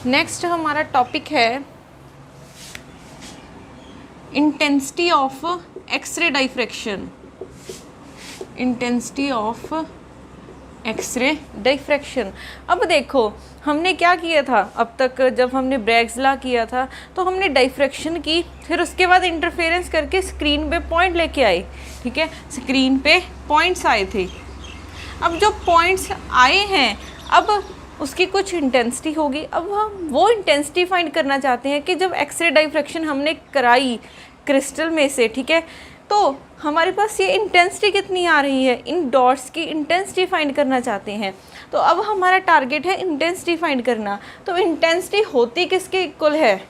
Next हमारा topic है intensity of X-ray diffraction. Intensity of X-ray diffraction. अब देखो हमने क्या किया था, अब तक जब हमने ब्रैग्स लॉ किया था तो हमने डाइफ्रैक्शन की, फिर उसके बाद इंटरफेरेंस करके स्क्रीन पे पॉइंट लेके आए। ठीक है, स्क्रीन पे पॉइंट्स आए थे। अब जो पॉइंट्स आए हैं अब उसकी कुछ इंटेंसिटी होगी। अब हम वो इंटेंसिटी फाइंड करना चाहते हैं कि जब एक्सरे डाइफ्रैक्शन हमने कराई क्रिस्टल में से, ठीक है, तो हमारे पास ये इंटेंसिटी कितनी आ रही है, इन डॉट्स की इंटेंसिटी फाइंड करना चाहते हैं। तो अब हमारा टारगेट है इंटेंसिटी फाइंड करना। तो इंटेंसिटी होती किसके इक्वल है?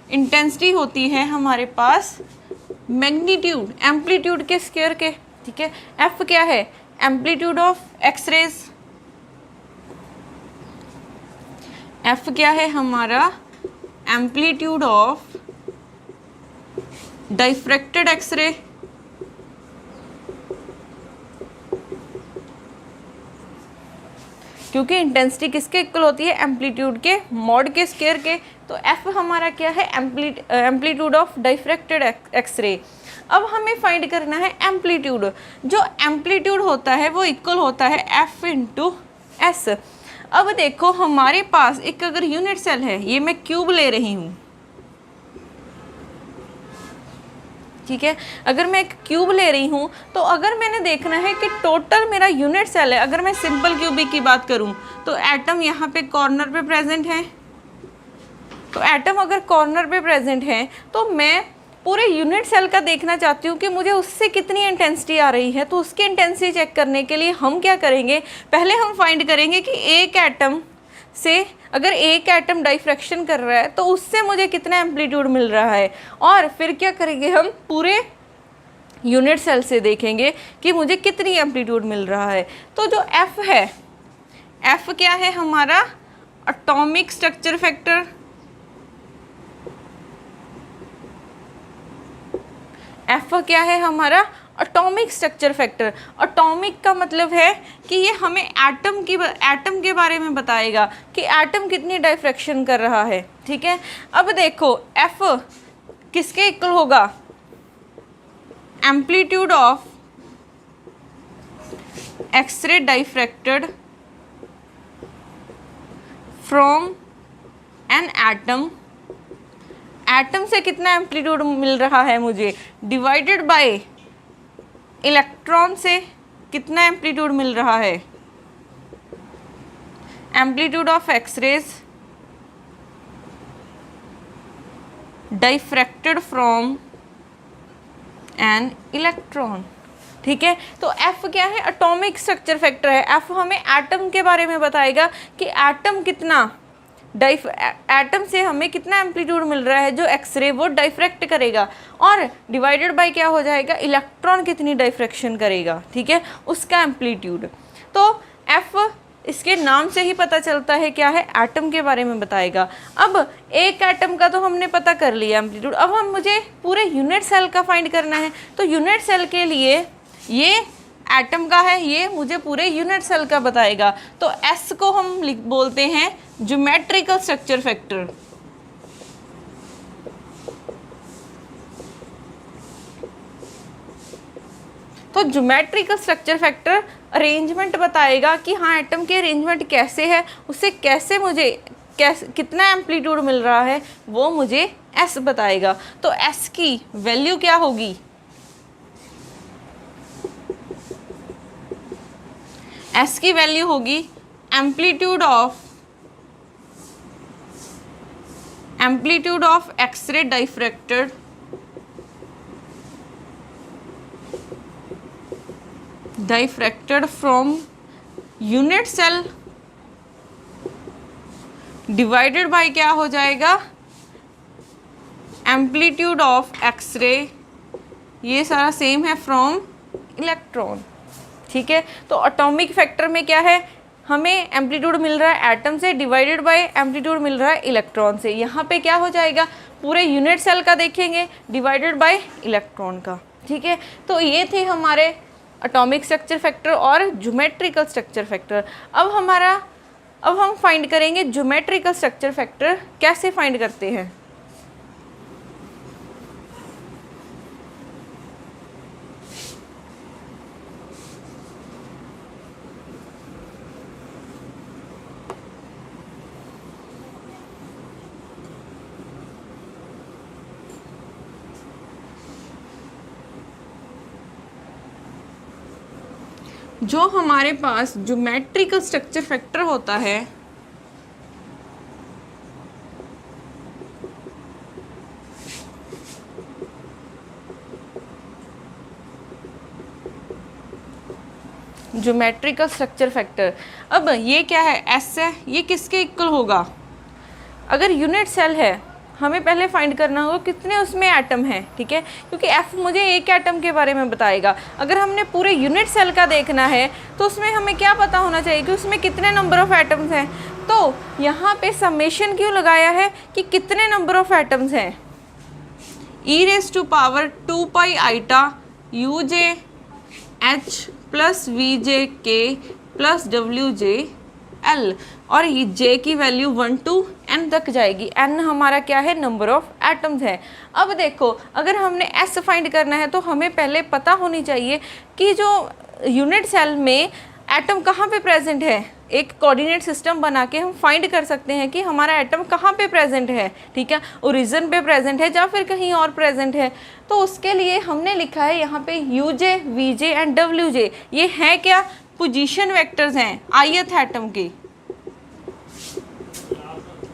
इंटेंसिटी होती है हमारे पास मैग्नीट्यूड, एम्पलीट्यूड के स्क्वायर के। ठीक है, एफ क्या है? Amplitude of X-rays. एफ क्या है हमारा? Amplitude of diffracted X ray. क्योंकि इंटेंसिटी किसके इक्वल होती है? एम्पलीट्यूड के मॉड के स्क्वायर के। तो एफ हमारा क्या है? Amplitude of diffracted X-ray. अब हमें फाइंड करना है एम्पलीट्यूड। जो एम्पलीट्यूड होता है वो इक्वल होता है एफ इंटू एस। अब देखो हमारे पास एक अगर यूनिट सेल है, ये मैं क्यूब ले रही हूँ, ठीक है, अगर मैं एक क्यूब ले रही हूँ तो अगर मैंने देखना है कि टोटल मेरा यूनिट सेल है, अगर मैं सिंपल क्यूबिक की बात करूँ तो एटम यहाँ पे कॉर्नर पे प्रेजेंट है। तो एटम अगर कॉर्नर पे प्रेजेंट है तो मैं पूरे यूनिट सेल का देखना चाहती हूँ कि मुझे उससे कितनी इंटेंसिटी आ रही है। तो उसकी इंटेंसिटी चेक करने के लिए हम क्या करेंगे, पहले हम फाइंड करेंगे कि एक एटम से अगर एक एटम डाइफ्रैक्शन कर रहा है तो उससे मुझे कितना एम्पलीट्यूड मिल रहा है, और फिर क्या करेंगे हम पूरे यूनिट सेल से देखेंगे कि मुझे कितनी एम्पलीट्यूड मिल रहा है। तो जो एफ है, एफ क्या है हमारा? Atomic structure factor. एफ क्या है हमारा? Atomic structure factor. एटॉमिक का मतलब है कि ये हमें एटम के बारे में बताएगा कि एटम कितनी डाइफ्रैक्शन कर रहा है। ठीक है, अब देखो एफ किसके इक्वल होगा? Amplitude of X-ray diffracted from an atom. Atom से कितना एम्पलीट्यूड मिल रहा है मुझे, डिवाइडेड बाय इलेक्ट्रॉन से कितना एम्पलीट्यूड मिल रहा है। Amplitude of X-rays diffracted from an electron. ठीक है, तो एफ क्या है? एटॉमिक स्ट्रक्चर फैक्टर है। एफ हमें एटम के बारे में बताएगा कि एटम कितना एटम से हमें कितना एम्पलीट्यूड मिल रहा है जो एक्सरे वो डाइफ्रैक्ट करेगा, और डिवाइडेड बाय क्या हो जाएगा? इलेक्ट्रॉन कितनी डाइफ्रैक्शन करेगा। ठीक है, उसका एम्पलीट्यूड। तो एफ इसके नाम से ही पता चलता है क्या है? एटम के बारे में बताएगा। अब एक एटम का तो हमने पता कर लिया एम्पलीट्यूड, अब हम मुझे पूरे यूनिट सेल का फाइंड करना है। तो यूनिट सेल के लिए ये एटम का है, ये मुझे पूरे यूनिट सेल का बताएगा। तो एस को हम बोलते हैं ज्योमेट्रिकल स्ट्रक्चर फैक्टर। तो ज्योमेट्रिकल स्ट्रक्चर फैक्टर अरेंजमेंट बताएगा कि हाँ एटम के अरेंजमेंट कैसे है, उससे कैसे मुझे कितना एम्पलीट्यूड मिल रहा है वो मुझे एस बताएगा। तो एस की वैल्यू क्या होगी? एस की वैल्यू होगी amplitude of X-ray diffracted from unit cell divided by क्या हो जाएगा? एम्पलीट्यूड ऑफ एक्सरे, ये सारा सेम है, फ्रॉम इलेक्ट्रॉन। ठीक है, तो एटॉमिक फैक्टर में क्या है? हमें एम्पलीट्यूड मिल रहा है एटम से, डिवाइडेड बाय एम्पलीट्यूड मिल रहा है इलेक्ट्रॉन से। यहाँ पे क्या हो जाएगा? पूरे यूनिट सेल का देखेंगे, डिवाइडेड बाय इलेक्ट्रॉन का। ठीक है, तो ये थे हमारे एटॉमिक स्ट्रक्चर फैक्टर और ज्योमेट्रिकल स्ट्रक्चर फैक्टर। अब अब हम फाइंड करेंगे ज्योमेट्रिकल स्ट्रक्चर फैक्टर। कैसे फाइंड करते हैं? जो हमारे पास ज्योमेट्रिकल स्ट्रक्चर फैक्टर होता है ज्योमेट्रिकल स्ट्रक्चर फैक्टर, अब ये क्या है? एस है, ये किसके इक्वल होगा? अगर यूनिट सेल है हमें पहले फाइंड करना होगा कितने उसमें एटम हैं, ठीक है, क्योंकि एफ मुझे एक एटम के बारे में बताएगा। अगर हमने पूरे यूनिट सेल का देखना है तो उसमें हमें क्या पता होना चाहिए कि उसमें कितने नंबर ऑफ़ एटम्स हैं। तो यहाँ पे समेशन क्यों लगाया है कि कितने नंबर ऑफ़ एटम्स हैं? e⁻² pi iota U J H plus V J K plus W J L, और ये j की वैल्यू 1 to n तक जाएगी। n हमारा क्या है? नंबर ऑफ एटम्स है। अब देखो, अगर हमने s फाइंड करना है तो हमें पहले पता होनी चाहिए कि जो यूनिट सेल में एटम कहाँ पे प्रेजेंट है। एक कोऑर्डिनेट सिस्टम बना के हम फाइंड कर सकते हैं कि हमारा एटम कहाँ पे प्रेजेंट है, ठीक है, ओरिजिन पे प्रेजेंट है या फिर कहीं और प्रेजेंट है। तो उसके लिए हमने लिखा है यहाँ पे U J, V J and W J. ये है क्या? पोजीशन वेक्टर्स हैं ith एटम के।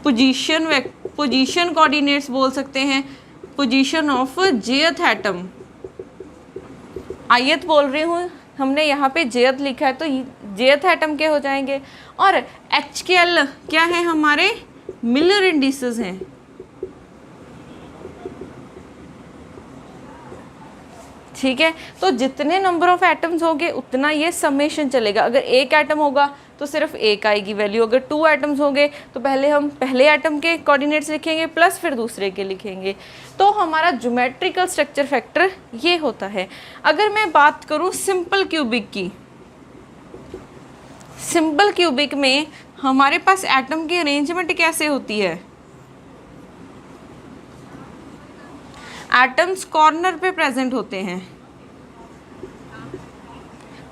पोजीशन कोऑर्डिनेट्स बोल सकते हैं, position of jth atom. ith बोल रही हूँ, हमने यहाँ पे jth लिखा है तो jth एटम के हो जाएंगे। और h के l क्या है? हमारे मिलर इंडिसेस हैं। ठीक है, तो जितने नंबर ऑफ एटम्स होंगे उतना ये समेशन चलेगा। अगर एक एटम होगा तो सिर्फ एक आएगी वैल्यू, अगर 2 एटम्स होंगे तो पहले हम पहले एटम के कोऑर्डिनेट्स लिखेंगे प्लस फिर दूसरे के लिखेंगे। तो हमारा ज्योमेट्रिकल स्ट्रक्चर फैक्टर ये होता है। अगर मैं बात करूँ सिंपल क्यूबिक की, सिंपल क्यूबिक में हमारे पास एटम की अरेंजमेंट कैसे होती है? एटम्स कॉर्नर पे प्रेजेंट होते हैं।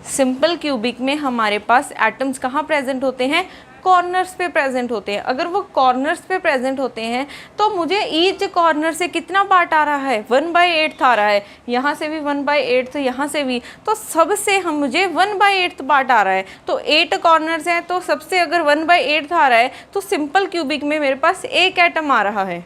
सिंपल क्यूबिक में हमारे पास एटम्स कहाँ प्रेजेंट होते हैं? कॉर्नर्स पे प्रेजेंट होते हैं। अगर वो कॉर्नर्स पे प्रेजेंट होते हैं तो मुझे ईच कॉर्नर से कितना पार्ट आ रहा है? 1/8 आ रहा है। यहाँ से भी 1/8, यहाँ से भी, तो सबसे हम मुझे 1/8 पार्ट आ रहा है। तो 8 कॉर्नर्स हैं, तो सबसे अगर 1/8 आ रहा है तो सिंपल क्यूबिक में मेरे पास एक एटम आ रहा है।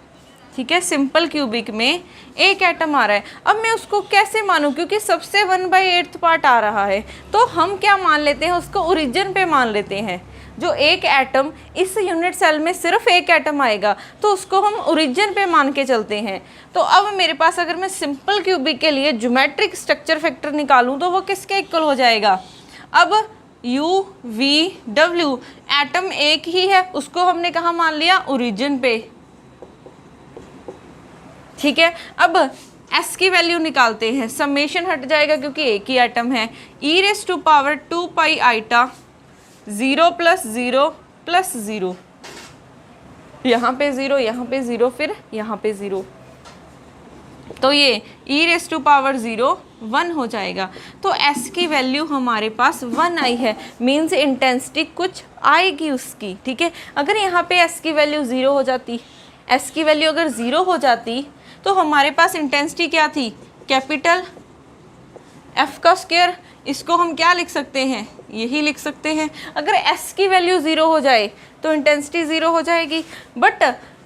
ठीक है, सिंपल क्यूबिक में एक एटम आ रहा है। अब मैं उसको कैसे मानूं? क्योंकि सबसे 1/8 पार्ट आ रहा है तो हम क्या मान लेते हैं? उसको ओरिजिन पे मान लेते हैं। जो एक एटम, इस यूनिट सेल में सिर्फ एक एटम आएगा तो उसको हम ओरिजिन पे मान के चलते हैं। तो अब मेरे पास अगर मैं सिंपल क्यूबिक के लिए ज्योमेट्रिक स्ट्रक्चर फैक्टर निकालूं तो वो किसके इक्वल हो जाएगा? अब यू वी डब्ल्यू, एटम एक ही है, उसको हमने कहाँ मान लिया? ओरिजिन पे। ठीक है, अब s की वैल्यू निकालते हैं। समेशन हट जाएगा क्योंकि एक ही एटम है। e⁻² पाई आइटा 0 + 0 + 0, यहाँ पे 0, यहाँ पे 0, फिर यहाँ पे 0, तो ये e⁻0 1 हो जाएगा। तो s की वैल्यू हमारे पास 1 आई है, मीन्स इंटेंसिटी कुछ आएगी उसकी। ठीक है, अगर यहाँ पे s की वैल्यू 0 हो जाती, s की वैल्यू अगर 0 हो जाती तो हमारे पास इंटेंसिटी क्या थी? कैपिटल F का स्क्वायर। इसको हम क्या लिख सकते हैं? यही लिख सकते हैं। अगर S की वैल्यू 0 हो जाए तो इंटेंसिटी 0 हो जाएगी, बट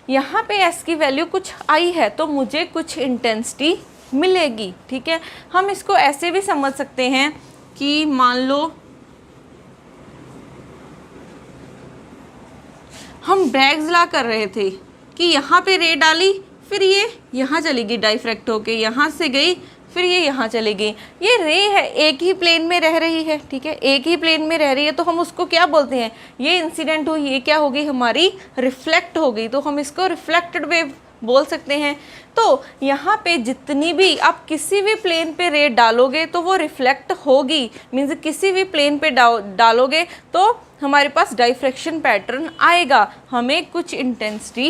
यहाँ पे S की वैल्यू कुछ आई है तो मुझे कुछ इंटेंसिटी मिलेगी। ठीक है, हम इसको ऐसे भी समझ सकते हैं कि मान लो हम ब्रैग्स लॉ कर रहे थे कि यहाँ पे रे डाली, फिर ये यहाँ चली गई डाइफ्रैक्ट होके, यहाँ से गई, फिर ये यहाँ चली गई। ये रे है, एक ही प्लेन में रह रही है। ठीक है, एक ही प्लेन में रह रही है तो हम उसको क्या बोलते हैं? ये इंसिडेंट हुई, ये क्या हो गई? हमारी रिफ्लेक्ट हो गई, तो हम इसको रिफ्लेक्टेड वेव बोल सकते हैं। तो यहाँ पे जितनी भी आप किसी भी प्लेन पे रे डालोगे तो वो रिफ्लेक्ट होगी, मीन्स किसी भी प्लेन पे डालोगे तो हमारे पास डाइफ्रैक्शन पैटर्न आएगा, हमें कुछ इंटेंसिटी